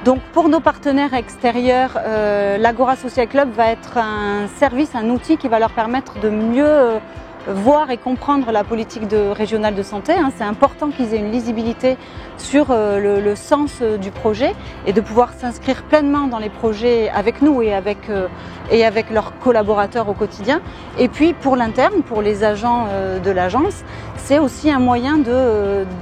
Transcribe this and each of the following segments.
Donc pour nos partenaires extérieurs, l'Agora Social Club va être un service, un outil qui va leur permettre de mieux voir et comprendre la politique régionale de santé. C'est important qu'ils aient une lisibilité sur le sens du projet et de pouvoir s'inscrire pleinement dans les projets avec nous et avec leurs collaborateurs au quotidien. Et puis pour l'interne, pour les agents de l'agence, c'est aussi un moyen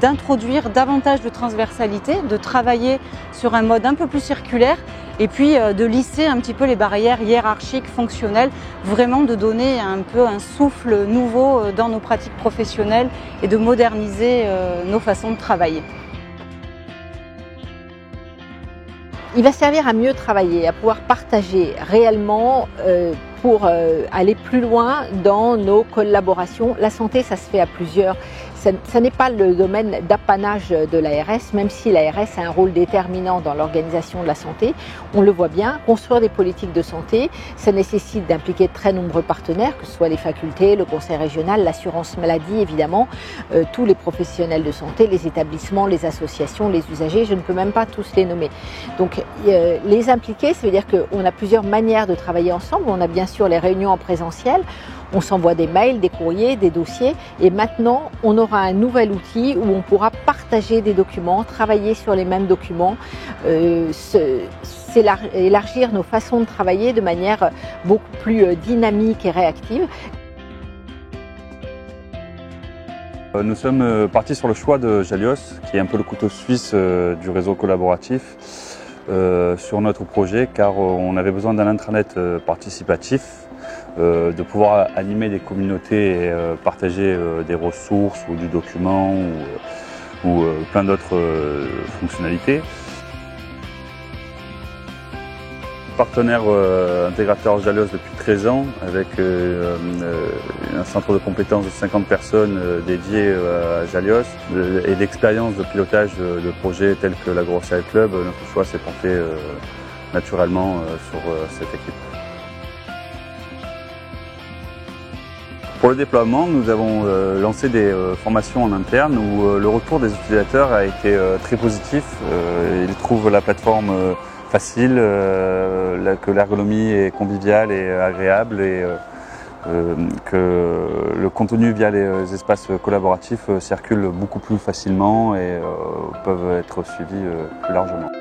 d'introduire davantage de transversalité, de travailler sur un mode un peu plus circulaire et puis de lisser un petit peu les barrières hiérarchiques, fonctionnelles, vraiment de donner un peu un souffle nouveau dans nos pratiques professionnelles et de moderniser nos façons de travailler. Il va servir à mieux travailler, à pouvoir partager réellement pour aller plus loin dans nos collaborations. La santé, ça se fait à plusieurs. Ça n'est pas le domaine d'apanage de l'ARS, même si l'ARS a un rôle déterminant dans l'organisation de la santé. On le voit bien, construire des politiques de santé, ça nécessite d'impliquer de très nombreux partenaires, que ce soit les facultés, le conseil régional, l'assurance maladie évidemment, tous les professionnels de santé, les établissements, les associations, les usagers, je ne peux même pas tous les nommer. Donc les impliquer, ça veut dire qu'on a plusieurs manières de travailler ensemble. On a bien sûr les réunions en présentiel, on s'envoie des mails, des courriers, des dossiers et maintenant on aura un nouvel outil où on pourra partager des documents, travailler sur les mêmes documents, élargir nos façons de travailler de manière beaucoup plus dynamique et réactive. Nous sommes partis sur le choix de Jalios, qui est un peu le couteau suisse du réseau collaboratif sur notre projet, car on avait besoin d'un intranet participatif, de pouvoir animer des communautés et partager des ressources ou du document ou plein d'autres fonctionnalités. Partenaire intégrateur Jalios depuis 13 ans avec un centre de compétences de 50 personnes dédiées à Jalios et d'expérience de pilotage de projets tels que l'Agora Social Club. Notre choix s'est porté naturellement sur cette équipe. Pour le déploiement, nous avons lancé des formations en interne où le retour des utilisateurs a été très positif. Ils trouvent la plateforme facile, que l'ergonomie est conviviale et agréable et que le contenu via les espaces collaboratifs circule beaucoup plus facilement et peuvent être suivis plus largement.